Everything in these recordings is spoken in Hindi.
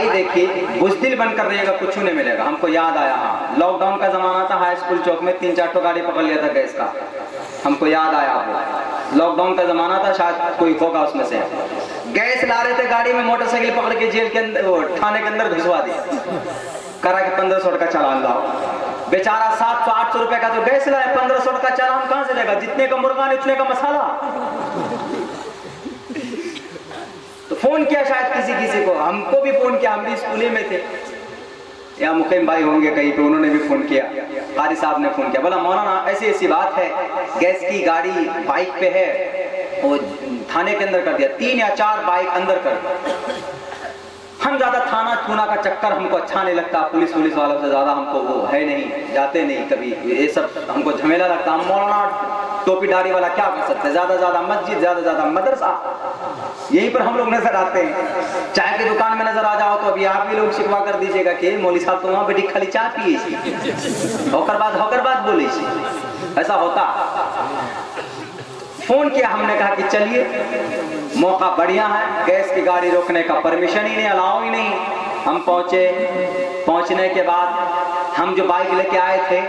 भाई देखिए बुज़दिल बनकर रहिएगा, कुछ नहीं मिलेगा। हमको याद आया, हाँ लॉकडाउन का ज़माना था, हाई स्कूल चौक में 3-4 ठो गाड़ी पकड़ लिया था गैस का। हमको याद आया, वो लॉकडाउन का ज़माना था, शायद कोई होगा उसमें से। गैस ला रहे थे गाड़ी में, मोटरसाइकिल पकड़ के जेल के अंदर, थाने के अंदर घुसवा दिया, करा के 1500 का चालान लाओ। बेचारा 700-800 रुपए का जो गैस लाए, 1500 का चालान कहाँ से देगा? जितने का मुर्गा उतने का मसाला। तो फोन किया शायद किसी को, हमको भी फोन किया, हम भी स्कूल में थे, या मुकीम भाई होंगे कहीं पे, उन्होंने भी फोन किया, कारी साहब ने फोन किया, बोला मौलाना ऐसी ऐसी बात है, गैस की गाड़ी बाइक पे है, वो थाने के अंदर कर दिया, 3 या 4 बाइक अंदर कर दिया। हम ज्यादा थाना थूना का चक्कर हमको अच्छा नहीं लगता, पुलिस वालों से ज्यादा हमको वो है नहीं, जाते नहीं कभी, ये सब हमको झमेला लगता। हम मौलाना टोपी दाढ़ी वाला क्या कर सकते हैं? ज्यादा मस्जिद, ज्यादा मदरसा, यहीं पर हम लोग नजर आते हैं। चाय की दुकान में नजर आ जाओ तो अभी आप भी लोग शिकवा कर दीजिएगा कि मौली साहब तो वहां बैठी खाली चाय पिए, होकर बात बोली, ऐसा होता। फोन किया, हमने कहा कि चलिए मौका बढ़िया है, गैस की गाड़ी रोकने का परमिशन ही नहीं, अलाउ ही नहीं। हम पहुंचने के बाद हम जो बाइक लेके आए थे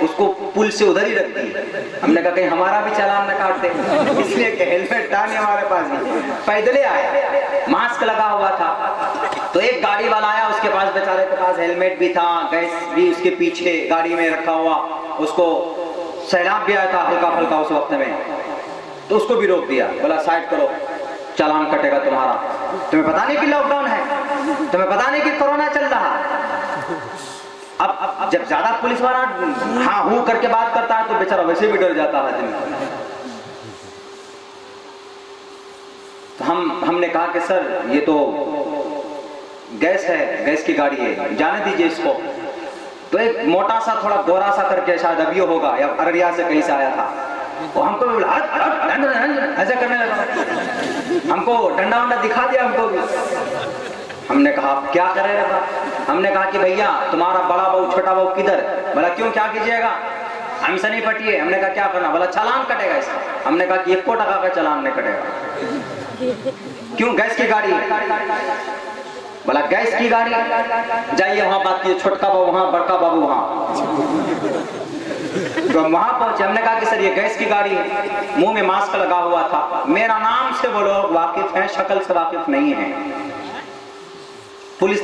उसको पुल से उधर ही रख दी। हमने कहा कहीं हमारा भी चालान न काट दे, इसलिए कि हेलमेट था नहीं हमारे पास भी, पैदल आए, मास्क लगा हुआ था। तो एक गाड़ी वाला आया, उसके पास बेचारे के पास हेलमेट भी था, गैस भी उसके पीछे गाड़ी में रखा हुआ, उसको सैलाब भी आया था हल्का फुल्का उस वक्त में, तो उसको भी रोक दिया, बोला साइड करो, चालान कटेगा तुम्हारा। तुम्हें पता नहीं कि लॉकडाउन है, तुम्हें पता नहीं कि कोरोना चल रहा। अब जब ज्यादा पुलिस वाला हाँ हूं करके बात करता है तो बेचारा वैसे भी डर जाता है आदमी। तो हमने कहा कि सर ये तो गैस है, गैस की गाड़ी है, जाने दीजिए इसको। तो एक मोटा सा थोड़ा गोरा सा करके, शायद अभी होगा या अररिया से कहीं से आया था, वो हमको ऐसा करने लगा, हमको डंडा वंडा दिखा दिया हमको भी। हमने कहा आप क्या कर रहे हैं? हमने कहा कि भैया तुम्हारा बड़ा बहू छोटा बहू किधर? बोला क्यों, क्या कीजिएगा? हमसे नहीं पटिए। हमने कहा क्या करना? बोला चालान कटेगा इसका। हमने कहा कि 1 टका का चालान नहीं कटेगा। क्यों? गैस की गाड़ी। बोला गैस की गाड़ी, जाइए वहां बात कीजिए, छोटका बाबू वहां, बड़का बाबू वहां। तो हम वहां पहुंचे, हमने कहा कि सर ये गैस की गाड़ी है, मुंह में मास्क लगा हुआ था, मेरा नाम से वो लोग वाकिफ हैं, शक्ल से वाकिफ नहीं है, पुलिस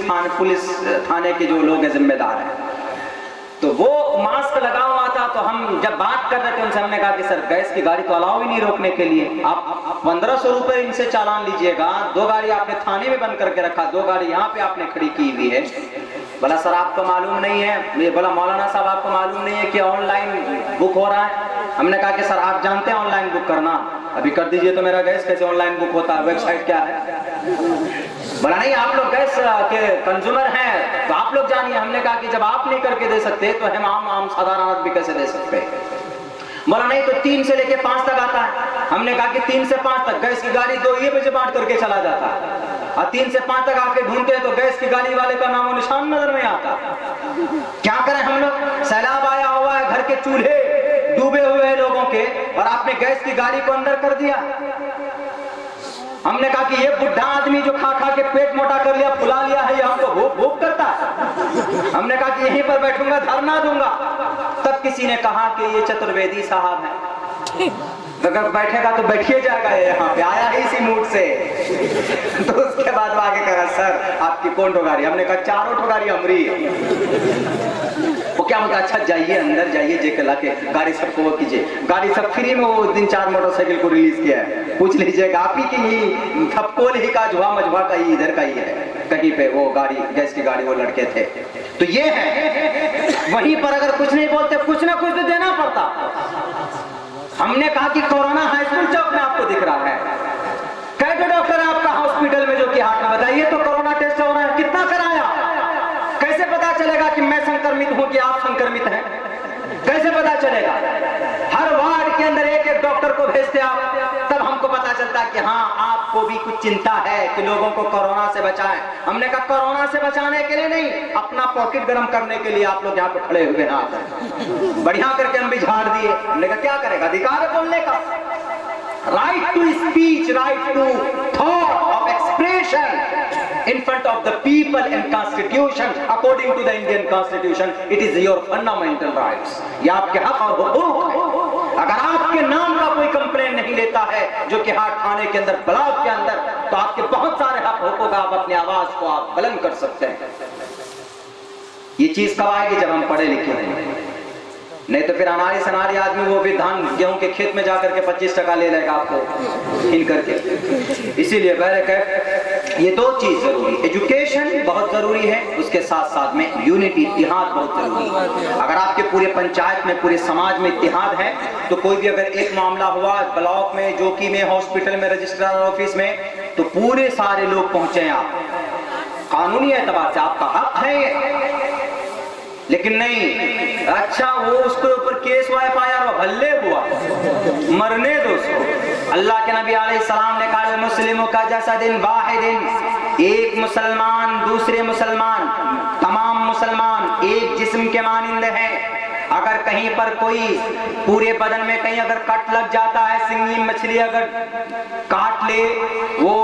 थाने के जो लोग हैं जिम्मेदार हैं। तो वो मास्क लगा हुआ था, तो हम जब बात कर रहे थे उनसे, हमने कहा कि सर गैस की गाड़ी तो अलाउ ही नहीं रोकने के लिए, आप 1500 रुपए इनसे चालान लीजिएगा, 2 गाड़ी आपने थाने में बंद करके रखा, 2 गाड़ी यहाँ पे आपने खड़ी की हुई है। बोला सर आपको मालूम नहीं है? बोला मौलाना साहब आपको मालूम नहीं है कि ऑनलाइन बुक हो रहा है? हमने कहा कि सर आप जानते हैं ऑनलाइन बुक करना, अभी कर दीजिए तो मेरा गैस कैसे ऑनलाइन बुक होता है, वेबसाइट क्या है? बोला नहीं आप लोग गैस के कंज्यूमर हैं तो आप लोग जानिए। हमने कहा कि जब आप नहीं करके दे सकते तो हम आम साधारण आदमी कैसे दे सकते? बोला नहीं तो 3 से लेके 5 तक आता है। हमने कहा कि 3 से 5 तक गैस की गाड़ी 2 ये बजे बांट करके चला जाता है, और 3 से 5 तक आके ढूंढते हैं तो गैस की गाड़ी वाले का नामो निशान नजर नहीं आता। क्या करें हम लोग? सैलाब आया हुआ है, घर के चूल्हे डूबे हुए हैं लोगों के, और आपने गैस की गाड़ी को अंदर कर दिया। हमने कहा कि ये बुढ़ा आदमी जो खा खा के पेट मोटा कर लिया, फुला लिया है, ये हमको भूख भूख करता है। हमने कहा कि यहीं पर बैठूंगा, धरना दूंगा। तब किसी ने कहा कि ये चतुर्वेदी साहब है, अगर बैठेगा तो बैठिए जाएगा, यहाँ पे आया ही इसी मूड से। तो उसके बाद आगे कहा सर आपकी कौन ठो गाड़ी? हमने कहा 4 ठो गाड़ी हमारी है। वो क्या बोलता? अच्छा जाइए अंदर जाइए, जेके लाके गाड़ी सबको वो कीजिए, गाड़ी सब फ्री में वो दिन 4 मोटरसाइकिल को रिलीज किया है, पूछ लीजिएगा आप ही की ही थपकोल ही का जुआ मजबा का ही इधर का ही है, कहीं पे वो गाड़ी गैस की गाड़ी वो लड़के थे। तो ये है, वहीं पर अगर कुछ नहीं बोलते कुछ ना कुछ तो देना पड़ता। हमने कहा कि कोरोना हाई स्कूल चौक में आपको दिख रहा है, कैसे डॉक्टर है आपका हॉस्पिटल में जो कि हाथ में, बताइए तो कोरोना टेस्ट हो रहा है, कितना कराया? कैसे पता चलेगा कि मैं संक्रमित हूं कि आप संक्रमित हैं? कैसे पता चलेगा? हर वार्ड के अंदर एक डॉक्टर को भेजते आप, तब हमको पता चलता कि हाँ आपको भी कुछ चिंता है कि लोगों को कोरोना से बचाएं। हमने कहा कोरोना से बचाने के लिए नहीं, अपना पॉकेट गर्म करने के लिए आप लोग यहाँ पे खड़े हुए हैं। बढ़िया करके हम भी झाड़ दिए। हमने कहा क्या करेगा? अधिकार है बोलने का, right to speech, right to thought of operation in front of the people and constitution according to the Indian constitution, it is your fundamental rights. ये आपके हक और हुकूक है। अगर आपके नाम का कोई कंप्लेन नहीं लेता है जो कि हाट थाने के अंदर, ब्लॉक के अंदर, तो आपके बहुत सारे हक हुकूक, आप अपनी आवाज को आप बुलंद कर सकते हैं। ये चीज कब आएगी? जब हम पढ़े लिखे हैं। नहीं तो फिर अनारी सनारी आदमी वो भी धान गेहूं के खेत में जाकर के 25% ले लेगा आपको इन करके। इसीलिए ये दो चीज जरूरी, एजुकेशन बहुत जरूरी है, उसके साथ साथ में यूनिटी, इत्तेहाद बहुत जरूरी है। अगर आपके पूरे पंचायत में, पूरे समाज में इत्तेहाद है तो कोई भी अगर एक मामला हुआ ब्लॉक में, जोकी में, हॉस्पिटल में, रजिस्ट्रार ऑफिस में, तो पूरे सारे लोग पहुंचे आप, कानूनी एतबार से आपका हक है। लेकिन नहीं, अच्छा वो उसके ऊपर केस हुआ, FIR भल्ले हुआ, मरने दो उसको। अल्लाह के नबी अलैहिस्सलाम ने कहा मुस्लिमों का जैसा दिन वाहिदिन, एक मुसलमान दूसरे मुसलमान, तमाम मुसलमान एक जिस्म के मानिंद है। अगर कहीं पर कोई पूरे बदन में कहीं अगर कट लग जाता है, सिंगी मछली अगर काट ले, वो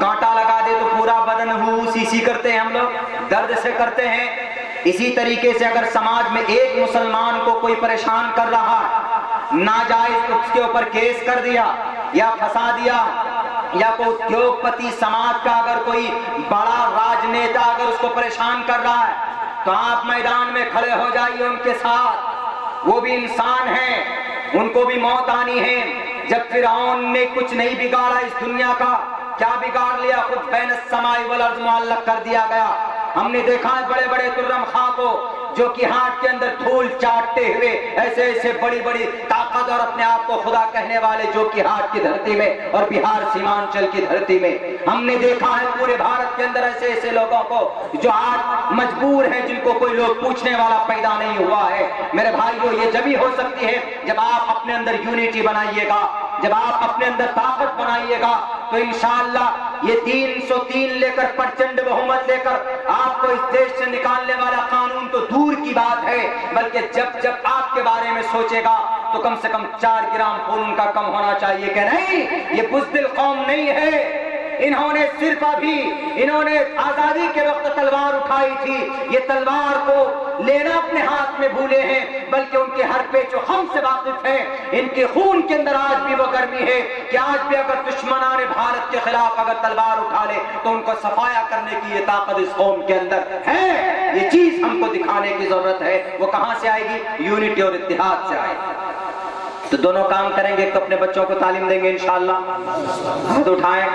कांटा लगा दे तो पूरा बदन हूसी करते हैं हम लोग, दर्द से करते हैं। इसी तरीके से अगर समाज में एक मुसलमान को कोई परेशान कर रहा है, नाजायज उसके ऊपर केस कर दिया या फंसा दिया, या कोई उद्योगपति समाज का अगर कोई बड़ा राजनेता अगर उसको परेशान कर रहा है, तो आप मैदान में खड़े हो जाइए उनके साथ। वो भी इंसान हैं, उनको भी मौत आनी है। जब फिरौन ने कुछ नहीं बिगाड़ा इस दुनिया का, क्या बिगाड़ लिया? खुद बैन समाई वल अर्ज़ मुअल्लक़ कर दिया गया। हमने देखा है बड़े बड़े तुर्रम खां को जो कि हाथ के अंदर धूल चाटते हुए ऐसे ऐसे बड़ी बड़ी ताकत और अपने आप को खुदा कहने वाले, जो कि हाथ की धरती में और बिहार सीमांचल की धरती में हमने देखा है पूरे भारत के अंदर ऐसे ऐसे लोगों को जो आज मजबूर हैं, जिनको कोई लोग पूछने वाला पैदा नहीं हुआ है। मेरे भाइयों, ये जब ही हो सकती है जब आप अपने अंदर यूनिटी बनाइएगा, जब आप अपने अंदर ताकत बनाइएगा, तो इंशाअल्लाह ये 303 लेकर प्रचंड बहुमत लेकर आपको इस देश से निकालने वाला कानून तो दूर की बात है, बल्कि जब जब आपके बारे में सोचेगा तो कम से कम 4 ग्राम खून उनका कम होना चाहिए कि नहीं, ये बुज़दिल कौम नहीं है। इन्होंने सिर्फ अभी इन्होंने आजादी के वक्त तलवार उठाई थी, ये तलवार को लेना अपने हाथ में भूले हैं, बल्कि उनके हर पेचो हम से वाकिफ हैं। इनके खून के अंदर आज भी वो गर्मी है कि आज भी अगर दुश्मनाने भारत के खिलाफ अगर तलवार उठा ले तो उनको सफाया करने की ये ताकत इस कौम के अंदर है। ये चीज हमको दिखाने की जरूरत है। वो कहां से आएगी? यूनिटी और इत्तेहाद से आएगी। तो दोनों काम करेंगे, तो अपने बच्चों को तालीम देंगे इंशाअल्लाह। हाथ उठाएं,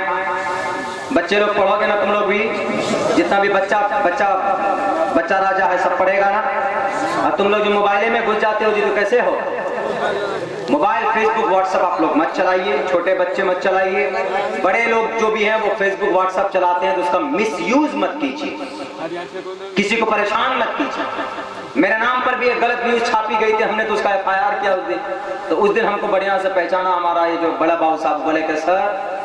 बच्चे लोग पढ़ोगे ना, तुम लोग भी, जितना भी बच्चा राजा है सब पढ़ेगा ना। और तुम लोग जो मोबाइल में घुस जाते हो जी, तो कैसे हो? मोबाइल, फेसबुक, व्हाट्सएप आप लोग मत चलाइए, छोटे बच्चे मत चलाइए, बड़े लोग जो भी हैं वो फेसबुक व्हाट्सएप चलाते हैं तो उसका मिसयूज मत कीजिए, किसी को परेशान मत कीजिए। मेरे नाम पर भी एक गलत न्यूज छापी गई थी, हमने तो उसका FIR किया उस दिन। तो उस दिन हमको बढ़िया से पहचाना हमारा ये जो बड़ा बाबू साहब, बोले कि सर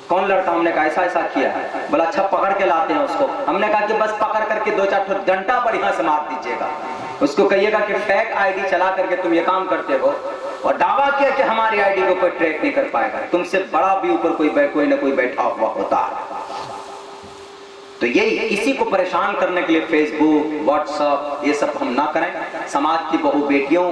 कौन लड़का? हमने कहा ऐसा ऐसा किया। बोला अच्छा पकड़ के लाते हैं उसको। हमने कहा कि बस पकड़ करके 2-4 डंडा बढ़िया से मार दीजिएगा, उसको कहिएगा कि फेक ID चला करके तुम ये काम करते हो, और दावा किया कि हमारी ID को कोई ट्रैक नहीं कर पाएगा, तुमसे बड़ा भी ऊपर कोई ना कोई बैठा हुआ होता है। तो यही इसी को परेशान करने के लिए फेसबुक, व्हाट्सएप ये सब हम ना करें। समाज की बहू बेटियों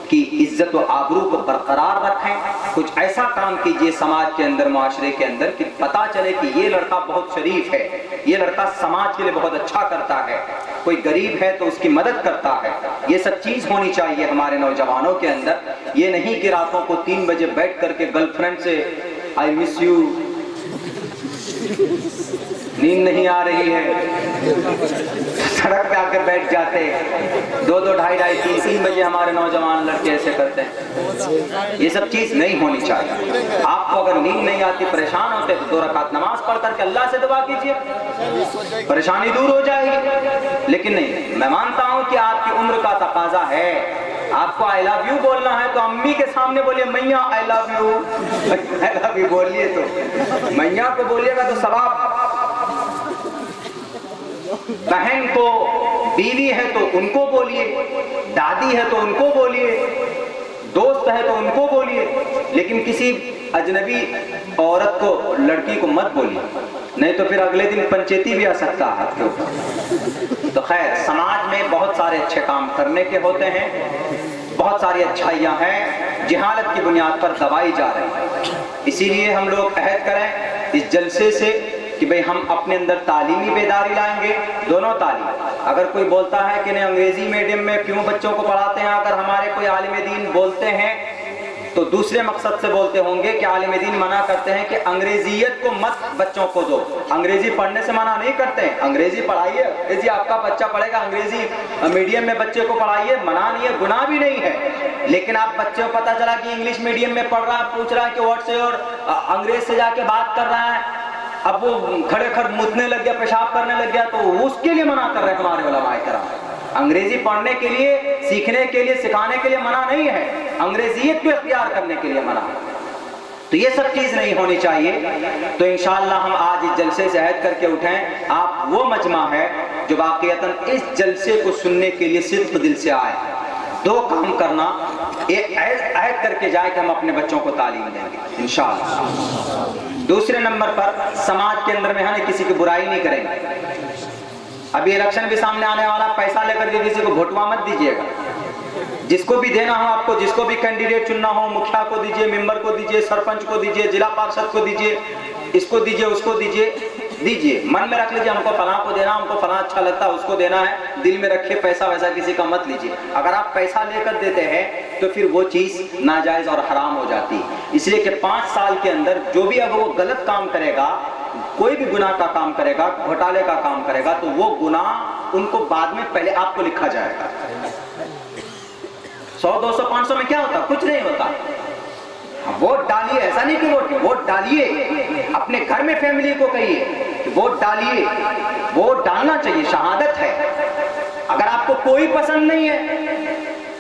की इज्जत और आबरू को बरकरार रखें। कुछ ऐसा काम कीजिए समाज के अंदर, माशरे के अंदर, कि पता चले कि ये लड़का बहुत शरीफ है, ये लड़का समाज के लिए बहुत अच्छा करता है, कोई गरीब है तो उसकी मदद करता है। ये सब चीज होनी चाहिए हमारे नौजवानों के अंदर। ये नहीं कि रातों को 3 बजे बैठ करके गर्लफ्रेंड से आई मिस यू, नींद नहीं आ रही है, सड़क पे आके बैठ जाते हैं 2-2, 2:30, 3 बजे हमारे नौजवान लड़के ऐसे करते हैं। ये सब चीज नहीं होनी चाहिए। आपको अगर नींद नहीं आती, परेशान होते, तो 2 रकात नमाज पढ़ करके अल्लाह से दुआ कीजिए, परेशानी दूर हो जाएगी। लेकिन नहीं, मैं मानता हूं कि आपकी उम्र का तकाजा है, आपको आई लव यू बोलना है तो अम्मी के सामने बोलिए मैया आई लव यू बोलिए, तो मैया को बोलिएगा तो सवाब। बहन को, बीवी है तो उनको बोलिए, दादी है तो उनको बोलिए, दोस्त है तो उनको बोलिए, लेकिन किसी अजनबी औरत को, लड़की को मत बोलिए, नहीं तो फिर अगले दिन पंचायती भी आ सकता है आपके ऊपर। तो खैर, समाज में बहुत सारे अच्छे काम करने के होते हैं, बहुत सारी अच्छाइयाँ हैं, जहालत की बुनियाद पर दबाई जा रही है। इसीलिए हम लोग अहद करें इस जलसे से कि भाई हम अपने अंदर तालीमी बेदारी लाएंगे, दोनों तालीम। अगर कोई बोलता है कि नहीं अंग्रेजी मीडियम में क्यों बच्चों को पढ़ाते हैं, अगर हमारे कोई आलिम दीन बोलते हैं तो दूसरे मकसद से बोलते होंगे कि आलिम दीन मना करते हैं कि अंग्रेजियत को मत बच्चों को दो। अंग्रेजी पढ़ने से मना नहीं करते हैं, अंग्रेजी पढ़ाइए, अंग्रेजी आपका बच्चा पढ़ेगा, अंग्रेजी मीडियम में बच्चे को पढ़ाइए, मना नहीं है, गुनाह भी नहीं है। लेकिन आप बच्चे को पता चला कि इंग्लिश मीडियम में पढ़ रहा है, पूछ रहा है कि व्हाट्स योर, अंग्रेज से जाके बात कर रहा है, अब वो खड़े खड़ मुतने लग गया, पेशाब करने लग गया, तो उसके लिए मना कर रहे हैं हमारे उलमाए किराम। अंग्रेजी पढ़ने के लिए, सीखने के लिए, सिखाने के लिए मना नहीं है, अंग्रेजियत को इख्तियार करने के लिए मना। तो ये सब चीज़ नहीं होनी चाहिए। तो इंशाअल्लाह हम आज इस जलसे से अहद करके उठें, आप वो मजमा है जो वाक़ियतन इस जलसे को सुनने के लिए सिर्फ दिल से आए। दो काम करना, एक अहद करके जाए कि हम अपने बच्चों को तालीम देंगे इंशाअल्लाह। दूसरे नंबर पर समाज के अंदर में है ना, किसी की बुराई नहीं करेंगे। अभी इलेक्शन भी सामने आने वाला, पैसा लेकर के किसी को वोटवा मत दीजिएगा। जिसको भी देना हो आपको, जिसको भी कैंडिडेट चुनना हो, मुखिया को दीजिए, मेंबर को दीजिए, सरपंच को दीजिए, जिला पार्षद को दीजिए, इसको दीजिए, उसको दीजिए। मन में रख लीजिए हमको फलां को देना, हमको फलां अच्छा लगता है उसको देना है, दिल में रखिए, पैसा वैसा किसी का मत लीजिए। अगर आप पैसा लेकर देते हैं तो फिर वो चीज़ नाजायज़ और हराम हो जाती है। इसलिए कि 5 साल के अंदर जो भी अगर वो गलत काम करेगा, कोई भी गुनाह का काम करेगा, घोटाले का काम करेगा, तो वो गुनाह उनको बाद में पहले आपको लिखा जाएगा। 100, 200, 500 में क्या होता? कुछ नहीं होता। वोट डालिए, ऐसा नहीं कि वोट डालिए, अपने घर में फैमिली को कहिए वोट डालिए, वोट डालना चाहिए, शहादत है। अगर आपको कोई पसंद नहीं है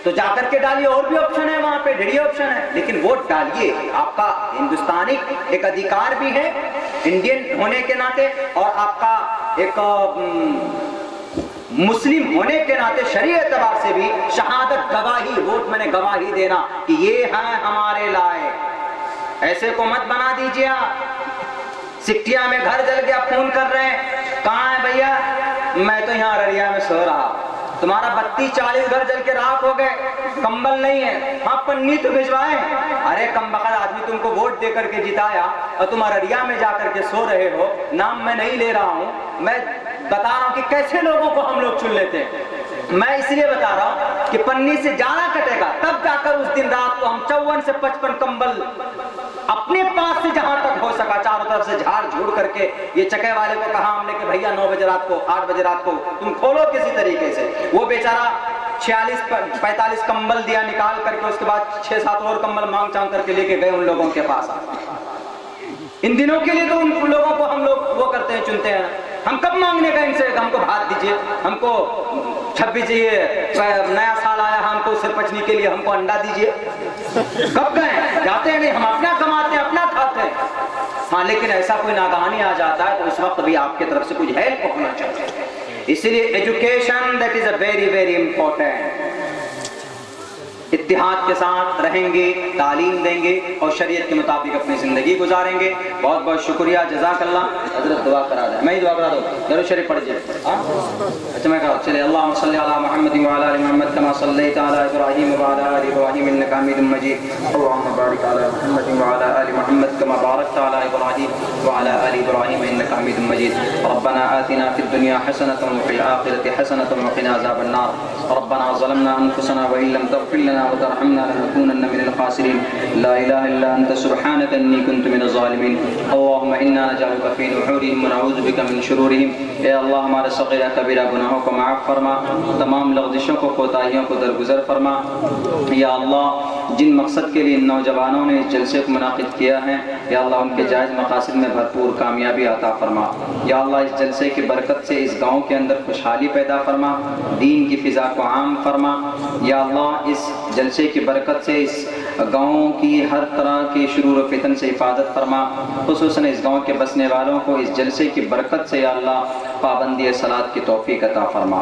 तो जाकर के डालिए, और भी ऑप्शन है वहां पे, ढेरी ऑप्शन है, लेकिन वोट डालिए। आपका हिंदुस्तानी एक अधिकार भी है इंडियन होने के नाते, और आपका एक मुस्लिम होने के नाते शरीय एतबार से भी शहादत, गवाही, वोट मैंने गवाही देना कि ये हैं हमारे लायक। ऐसे को मत बना दीजिए आप। सिकटिया में घर जल गया, फोन कर रहे हैं, कहाँ है भैया? मैं तो यहाँ अररिया में सो रहा। तुम्हारा 32-40 घर जल के राख हो गए, कंबल नहीं है, हाँ पन्नी तो भिजवाए। अरे कमबख्त आदमी, तुमको वोट दे करके जिताया और तुम अररिया में जाकर के सो रहे हो। नाम मैं नहीं ले रहा हूँ, मैं बता रहा हूँ कि कैसे लोगों को हम लोग चुन लेते हैं। मैं इसलिए बता रहा हूँ कि पन्नी से जाना कटेगा, तब जाकर उस दिन रात को हम 54 से 55 कंबल अपने पास से जहां तक हो सका चारों तरफ से झाड़ झूड़ करके, ये चके वाले को कहा हमने कि भैया 9 बजे रात को, 8 बजे रात को तुम खोलो किसी तरीके से। वो बेचारा 46-45 कंबल दिया निकाल करके, उसके बाद 6-7 और कंबल मांग चांग करके लेके गए उन लोगों के पास। इन दिनों के लिए तो उन लोगों को हम लोग वो करते हैं, चुनते हैं। हम कब मांगने का इनसे? हमको भात दीजिए, हमको 26 चाहिए, नया साल आया, हमको सिरपचनी के लिए हमको अंडा दीजिए। कब गए? जाते हैं नहीं, हम अपना कमाते हैं, अपना खाते हैं। हाँ, लेकिन ऐसा कोई नागहानी आ जाता है तो उस वक्त भी आपकी तरफ से कुछ हेल्प होना चाहिए। इसलिए education that is a very very important. इत्तिहाद के साथ रहेंगे, तालीम देंगे और शरीयत के मुताबिक अपनी ज़िंदगी गुजारेंगे। बहुत बहुत शुक्रिया, जज़ाकल्लाह। हज़रत दुआ करा दे, मैं ही दुआ करा दूँ, दरूद शरीफ पढ़ लीजिए। अच्छा मैं कहा चलिए, अल्लाहुम्मा सल्ली अला मुहम्मद व अला आलि मुहम्मद कमा सल्लैता अला इब्राहीम व अला आलि इब्राहीम इन्नका हमीदुम मजीद। अल्लाहुम्मा बारिक अला मुहम्मद व अला आलि मुहम्मद कमा बारकता अला इब्राहीम व अला आलि इब्राहीम इन्नका हमीदुम मजीद। रब्बना आतिना फिद दुनिया हसनतन व फिल आखिरति हसनतन व क़िना अज़ाबन नार। रब्बना ज़लमना अनफुसना व इन लम तग़फिर लना व तरहमना लनकूनन्न मिनल ख़ासिरीन। ला इलाहा इल्ला अंत सुब्हानक अन्नी कुन्तु मिनज़ ज़ालिमीन। अल्लाहुम्मा इन्ना नजअलुका फ़ी नुहूरिहिम व नऊज़ु बिका मिन शुरूरिहिम। ए अल्लाह, हमारे सग़ीरा कबीरा गुनाहों को माफ़ फरमा, तमाम लग़ज़िशों को, कोताहियों को दरगुज़र फरमा। या अल्लाह, जिन मकसद के लिए इन नौजवानों ने इस जलसे को मुनाक़िद किया है, या अल्लाह उनके जायज़ मक़ासिद में भरपूर कामयाबी अता फरमा। या अल्लाह, इस जलसे की बरकत से इस गाँव के अंदर खुशहाली पैदा फरमा, दीन की फ़िज़ा को आम फरमा। या अल्लाह, इस जलसे की बरकत से इस गाँव की हर तरह की शुरूर व फितन से हिफाजत फरमा। खुसूसन इस गाँव के बसने वालों को इस जलसे की बरकत से या अल्लाह पाबंदी सलात की तौफ़ीक़ अता फरमा।